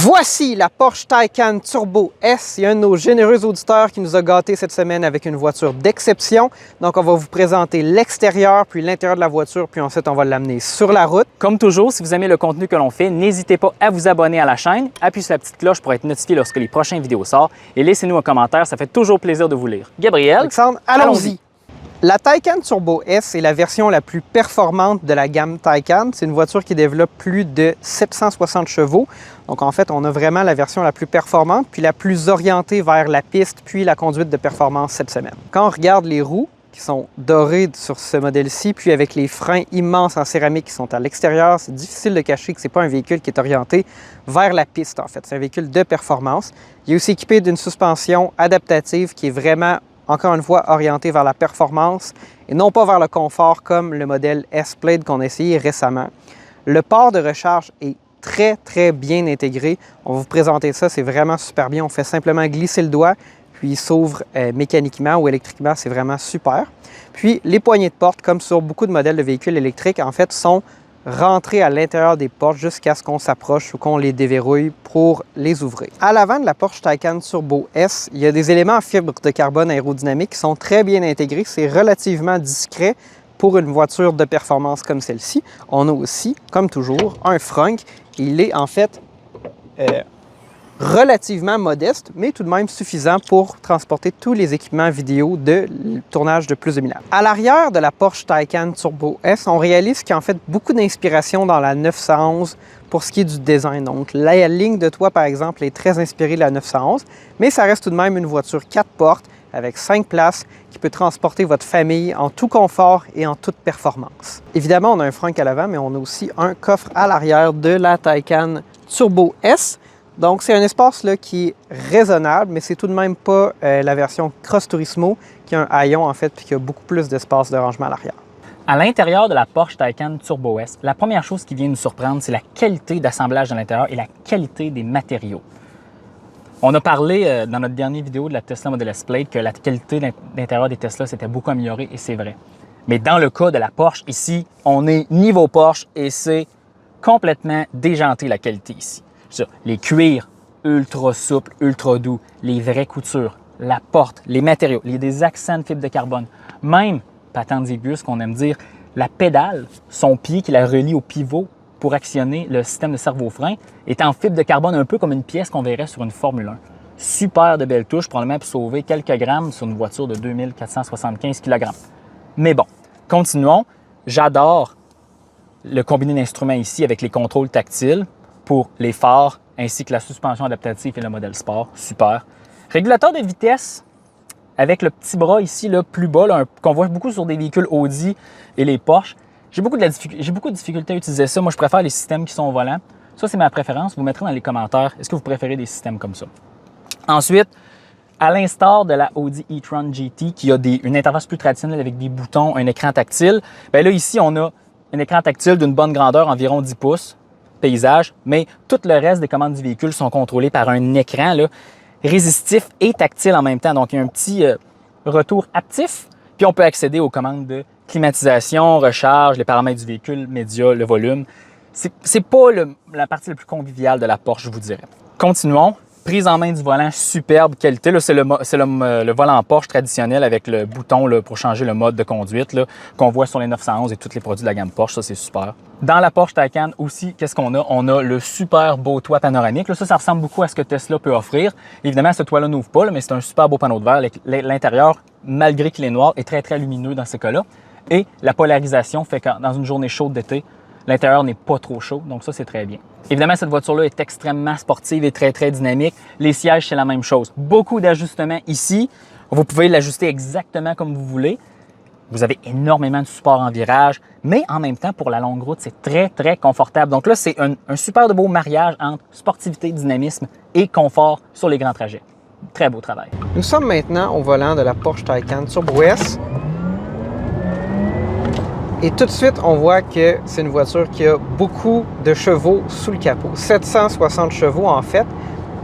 Voici la Porsche Taycan Turbo S. Il y a un de nos généreux auditeurs qui nous a gâtés cette semaine avec une voiture d'exception. Donc, on va vous présenter l'extérieur, puis l'intérieur de la voiture, puis ensuite, on va l'amener sur la route. Comme toujours, si vous aimez le contenu que l'on fait, n'hésitez pas à vous abonner à la chaîne, appuyez sur la petite cloche pour être notifié lorsque les prochaines vidéos sortent et laissez-nous un commentaire, ça fait toujours plaisir de vous lire. Gabriel, Alexandre, allons-y! La Taycan Turbo S est la version la plus performante de la gamme Taycan. C'est une voiture qui développe plus de 760 chevaux. Donc en fait, on a vraiment la version la plus performante, puis la plus orientée vers la piste, puis la conduite de performance cette semaine. Quand on regarde les roues, qui sont dorées sur ce modèle-ci, puis avec les freins immenses en céramique qui sont à l'extérieur, c'est difficile de cacher que ce n'est pas un véhicule qui est orienté vers la piste en fait. C'est un véhicule de performance. Il est aussi équipé d'une suspension adaptative qui est vraiment encore une fois orienté vers la performance et non pas vers le confort comme le modèle S-Plaid qu'on a essayé récemment. Le port de recharge est très bien intégré. On va vous présenter ça, c'est vraiment super bien. On fait simplement glisser le doigt, puis il s'ouvre mécaniquement ou électriquement, c'est vraiment super. Puis les poignées de porte, comme sur beaucoup de modèles de véhicules électriques, en fait, sont rentrées à l'intérieur des portes jusqu'à ce qu'on s'approche ou qu'on les déverrouille pour les ouvrir. À l'avant de la Porsche Taycan Turbo S, il y a des éléments en fibre de carbone aérodynamique qui sont très bien intégrés. C'est relativement discret pour une voiture de performance comme celle-ci. On a aussi, comme toujours, un frunk. Il est en fait relativement modeste, mais tout de même suffisant pour transporter tous les équipements vidéo de tournage de plus de 1000 ans. À l'arrière de la Porsche Taycan Turbo S, on réalise qu'il y a en fait beaucoup d'inspiration dans la 911 pour ce qui est du design. Donc la ligne de toit, par exemple, est très inspirée de la 911, mais ça reste tout de même une voiture 4 portes avec 5 places qui peut transporter votre famille en tout confort et en toute performance. Évidemment, on a un frunk à l'avant, mais on a aussi un coffre à l'arrière de la Taycan Turbo S. Donc, c'est un espace là, qui est raisonnable, mais c'est tout de même pas la version Cross Turismo qui a un haillon en fait, puis qui a beaucoup plus d'espace de rangement à l'arrière. À l'intérieur de la Porsche Taycan Turbo S, la première chose qui vient nous surprendre, c'est la qualité d'assemblage de l'intérieur et la qualité des matériaux. On a parlé dans notre dernière vidéo de la Tesla Model S Plaid que la qualité d'intérieur des Tesla s'était beaucoup améliorée et c'est vrai. Mais dans le cas de la Porsche, ici, on est niveau Porsche et c'est complètement déjanté la qualité ici. Les cuirs ultra souples, ultra doux, les vraies coutures, la porte, les matériaux, il y a des accents de fibre de carbone. Même, patente zébus, qu'on aime dire, la pédale, son pied qui la relie au pivot pour actionner le système de servo-frein, est en fibre de carbone un peu comme une pièce qu'on verrait sur une Formule 1. Super de belles touches, probablement pour sauver quelques grammes sur une voiture de 2475 kg. Mais bon, continuons. J'adore le combiné d'instruments ici avec les contrôles tactiles pour les phares ainsi que la suspension adaptative et le modèle sport. Super. Régulateur de vitesse avec le petit bras ici, là, plus bas, qu'on voit beaucoup sur des véhicules Audi et les Porsche. J'ai beaucoup de difficultés à utiliser ça. Moi, je préfère les systèmes qui sont au volant. Ça, c'est ma préférence. Vous mettrez dans les commentaires, est-ce que vous préférez des systèmes comme ça? Ensuite, à l'instar de la Audi e-tron GT qui a une interface plus traditionnelle avec des boutons, un écran tactile, bien là, ici, on a un écran tactile d'une bonne grandeur, environ 10 pouces, paysage, mais tout le reste des commandes du véhicule sont contrôlées par un écran là, résistif et tactile en même temps. Donc, il y a un petit retour haptif, puis on peut accéder aux commandes de climatisation, recharge, les paramètres du véhicule, médias, le volume. C'est pas la partie la plus conviviale de la Porsche, je vous dirais. Continuons. Prise en main du volant, superbe qualité. C'est le volant Porsche traditionnel avec le bouton là, pour changer le mode de conduite qu'on voit sur les 911 et tous les produits de la gamme Porsche. Ça, c'est super. Dans la Porsche Taycan aussi, qu'est-ce qu'on a? On a le super beau toit panoramique. Là, ça ressemble beaucoup à ce que Tesla peut offrir. Évidemment, ce toit-là n'ouvre pas, mais c'est un super beau panneau de verre. L'intérieur, malgré qu'il est noir, est très lumineux dans ce cas-là. Et la polarisation fait que dans une journée chaude d'été, l'intérieur n'est pas trop chaud, donc ça, c'est très bien. Évidemment, cette voiture-là est extrêmement sportive et très dynamique. Les sièges, c'est la même chose. Beaucoup d'ajustements ici. Vous pouvez l'ajuster exactement comme vous voulez. Vous avez énormément de support en virage, mais en même temps, pour la longue route, c'est très confortable. Donc là, c'est un super de beau mariage entre sportivité, dynamisme et confort sur les grands trajets. Très beau travail. Nous sommes maintenant au volant de la Porsche Taycan Turbo S. Et tout de suite, on voit que c'est une voiture qui a beaucoup de chevaux sous le capot. 760 chevaux en fait.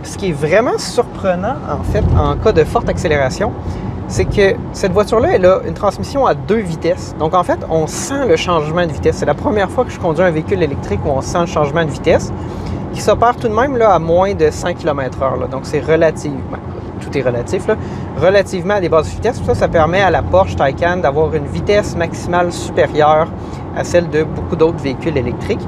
Ce qui est vraiment surprenant en fait en cas de forte accélération, c'est que cette voiture-là, elle a une transmission à 2 vitesses. Donc en fait, on sent le changement de vitesse. C'est la première fois que je conduis un véhicule électrique où on sent le changement de vitesse. qui s'opère tout de même là, à moins de 100 km/h. Donc c'est relativement, tout est relatif, là, relativement à des basses vitesses. Ça permet à la Porsche Taycan d'avoir une vitesse maximale supérieure à celle de beaucoup d'autres véhicules électriques.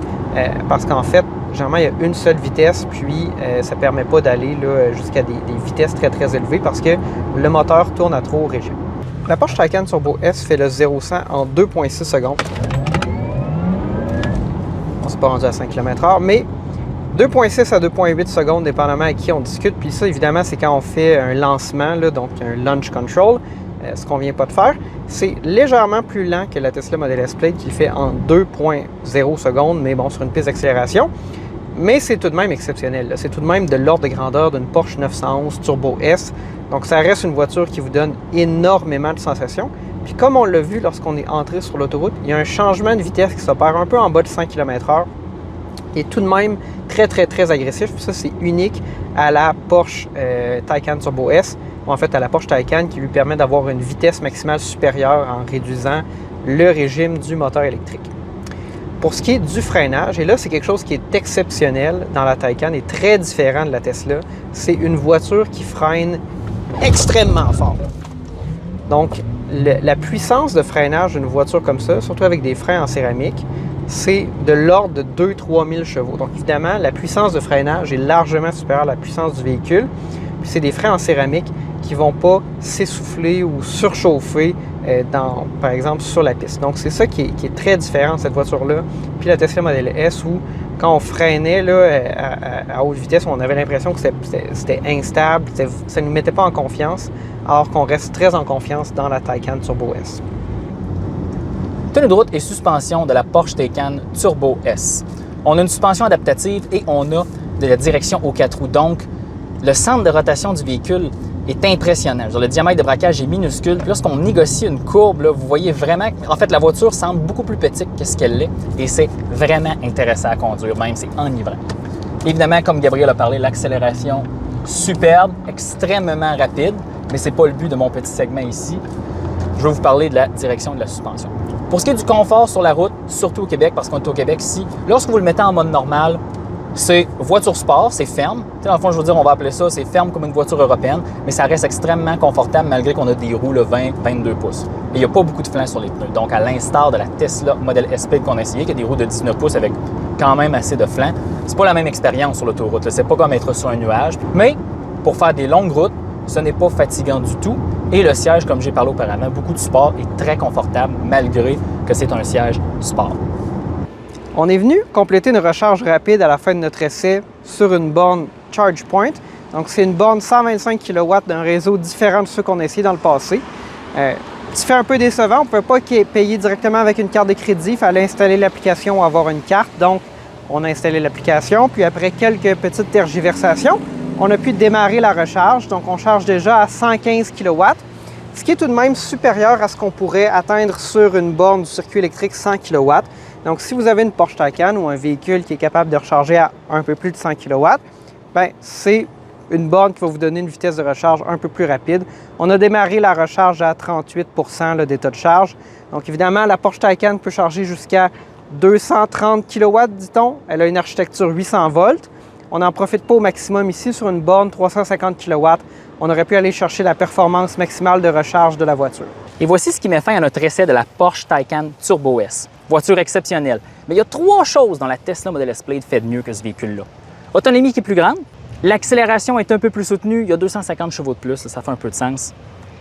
Parce qu'en fait, généralement, il y a une seule vitesse, puis ça ne permet pas d'aller jusqu'à des vitesses très très élevées parce que le moteur tourne à trop haut régime. La Porsche Taycan Turbo S fait le 0-100 en 2,6 secondes. On ne s'est pas rendu à 5 km/h, mais 2,6 à 2,8 secondes, dépendamment à qui on discute. Puis ça, évidemment, c'est quand on fait un lancement, là, donc un launch control, ce qu'on ne vient pas de faire. C'est légèrement plus lent que la Tesla Model S Plaid qui le fait en 2,0 secondes, mais bon, sur une piste d'accélération. Mais c'est tout de même exceptionnel. C'est tout de même de l'ordre de grandeur d'une Porsche 911 Turbo S. Donc ça reste une voiture qui vous donne énormément de sensations. Puis comme on l'a vu lorsqu'on est entré sur l'autoroute, il y a un changement de vitesse qui s'opère un peu en bas de 100 km/h. Il est tout de même très, très, très agressif. Puis ça, c'est unique à la Porsche Taycan Turbo S, ou en fait à la Porsche Taycan qui lui permet d'avoir une vitesse maximale supérieure en réduisant le régime du moteur électrique. Pour ce qui est du freinage, et là, c'est quelque chose qui est exceptionnel dans la Taycan et très différent de la Tesla, c'est une voiture qui freine extrêmement fort. Donc, la puissance de freinage d'une voiture comme ça, surtout avec des freins en céramique, c'est de l'ordre de 2-3 000 chevaux. Donc, évidemment, la puissance de freinage est largement supérieure à la puissance du véhicule. Puis, c'est des freins en céramique qui ne vont pas s'essouffler ou surchauffer, par exemple, sur la piste. Donc, c'est ça qui est très différent de cette voiture-là. Puis la Tesla Model S, où quand on freinait là, à haute vitesse, on avait l'impression que c'était instable, ça ne nous mettait pas en confiance, alors qu'on reste très en confiance dans la Taycan Turbo S. Tenue de route et suspension de la Porsche Taycan Turbo S. On a une suspension adaptative et on a de la direction aux 4 roues. Donc, le centre de rotation du véhicule est impressionnant. Le diamètre de braquage est minuscule. Puis lorsqu'on négocie une courbe, là, vous voyez vraiment qu'en fait, la voiture semble beaucoup plus petite que ce qu'elle est et c'est vraiment intéressant à conduire, même c'est enivrant. Évidemment, comme Gabriel a parlé, l'accélération superbe, extrêmement rapide, mais ce n'est pas le but de mon petit segment ici. Je vais vous parler de la direction de la suspension. Pour ce qui est du confort sur la route, surtout au Québec, parce qu'on est au Québec ici, lorsque vous le mettez en mode normal, c'est voiture sport, c'est ferme. Dans le fond, je veux dire, on va appeler ça, c'est ferme comme une voiture européenne, mais ça reste extrêmement confortable malgré qu'on a des roues 20-22 pouces. Et il n'y a pas beaucoup de flancs sur les pneus. Donc, à l'instar de la Tesla Model S Plaid qu'on a essayé, qui a des roues de 19 pouces avec quand même assez de flancs, c'est pas la même expérience sur l'autoroute. C'est pas comme être sur un nuage. Mais pour faire des longues routes, ce n'est pas fatigant du tout. Et le siège, comme j'ai parlé auparavant, beaucoup de support est très confortable malgré que c'est un siège sport. On est venu compléter une recharge rapide à la fin de notre essai sur une borne ChargePoint. Donc, c'est une borne 125 kW d'un réseau différent de ceux qu'on a essayé dans le passé. Ce fait un peu décevant, on ne pouvait pas payer directement avec une carte de crédit, il fallait installer l'application ou avoir une carte. Donc, on a installé l'application, puis après quelques petites tergiversations, on a pu démarrer la recharge. Donc, on charge déjà à 115 kW, ce qui est tout de même supérieur à ce qu'on pourrait atteindre sur une borne du circuit électrique 100 kW. Donc, si vous avez une Porsche Taycan ou un véhicule qui est capable de recharger à un peu plus de 100 kW, bien, c'est une borne qui va vous donner une vitesse de recharge un peu plus rapide. On a démarré la recharge à 38 % d'état de charge. Donc, évidemment, la Porsche Taycan peut charger jusqu'à 230 kW, dit-on. Elle a une architecture 800 volts. On n'en profite pas au maximum ici sur une borne 350 kW. On aurait pu aller chercher la performance maximale de recharge de la voiture. Et voici ce qui met fin à notre essai de la Porsche Taycan Turbo S. Voiture exceptionnelle. Mais il y a 3 choses dont la Tesla Model S Plaid fait de mieux que ce véhicule-là. Autonomie qui est plus grande. L'accélération est un peu plus soutenue. Il y a 250 chevaux de plus, ça fait un peu de sens.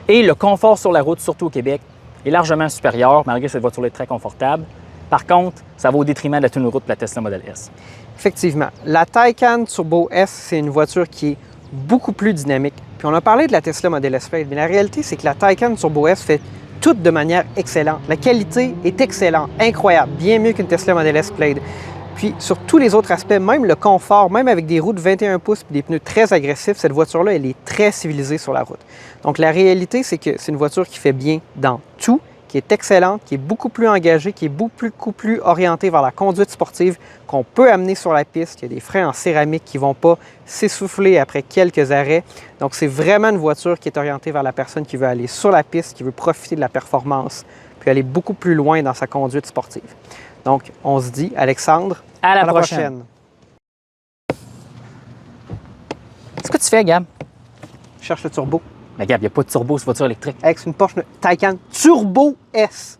Et le confort sur la route, surtout au Québec, est largement supérieur, malgré que cette voiture est très confortable. Par contre, ça va au détriment de la tenue de route de la Tesla Model S. Effectivement. La Taycan Turbo S, c'est une voiture qui est beaucoup plus dynamique. Puis on a parlé de la Tesla Model S Plaid, mais la réalité, c'est que la Taycan Turbo S fait tout de manière excellente. La qualité est excellente, incroyable, bien mieux qu'une Tesla Model S Plaid. Puis sur tous les autres aspects, même le confort, même avec des roues de 21 pouces et des pneus très agressifs, cette voiture-là, elle est très civilisée sur la route. Donc la réalité, c'est que c'est une voiture qui fait bien dans tout, qui est excellente, qui est beaucoup plus engagée, qui est beaucoup plus orientée vers la conduite sportive, qu'on peut amener sur la piste. Il y a des freins en céramique qui ne vont pas s'essouffler après quelques arrêts. Donc, c'est vraiment une voiture qui est orientée vers la personne qui veut aller sur la piste, qui veut profiter de la performance, puis aller beaucoup plus loin dans sa conduite sportive. Donc, on se dit, Alexandre, à la prochaine. Qu'est-ce que tu fais, Gab? Je cherche le turbo. Mais Gab, il n'y a pas de turbo sur voiture électrique. Avec une Porsche Taycan Turbo S.